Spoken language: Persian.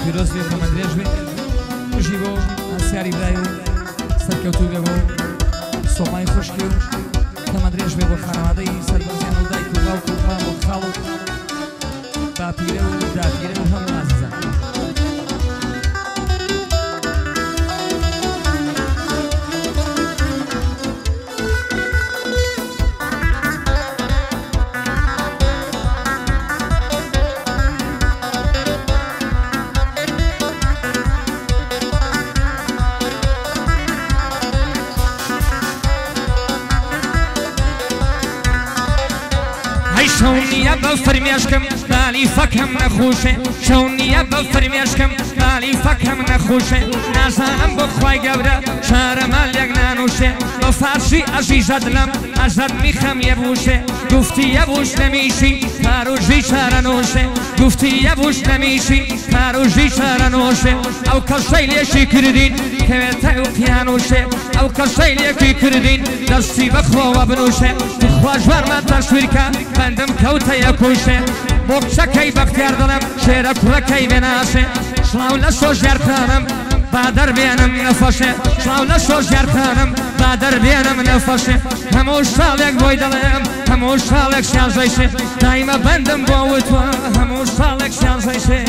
پیرۆز بێ بەمە درێژ بێ توژی بۆ ئاسیاری برای و سەرکەوتوو بێ بۆ سۆمای خوشکی و تەمە درێژ بێ بۆ خانەوادەی سەربەزیان و دایک و باوک و مام و خاڵ و باپیرە و داپیرە و هەموو ئازیزان شونیە بە فەرمیێشکم بالی فەکەم نەخۆشێ شونیە بە فەرمیێشکم بالی فەکەم نەخۆشێ نازانم بۆ خوای گەورە شارەمە لێک نانووشێ بە فارسی ئەزیزەت لەم ئەزەت میخەم یەبووشێ گفتی یەبووش نەمیشی پاروژی شارە نووشێ گفتی یەبووش نەمیشی پاروژی شارە نووشێ ئەو کەسەی لێشی کردین کەوێتە و پیانوشێ ئەو کەسەی لێکی کردین دەستی بەخۆوە بنووشێ خوا ژوارمە تەسویرکە بەندم کەوتە یەکوشێ بۆ کچەکەی بەختیار دڵم شێرە کوڕەکەی بێناسێ سڵاو لە سۆژیارکانم با دەربێنم نەفەشێ سڵاو لە سۆژیارکانم با دەربێنم نەفەشێ هەموو ساڵێک بۆی دەڵێم هەموو ساڵێک سیانزەیشێ دایمە بەندم بۆ وتوە هەموو ساڵێک سیانزەیشێ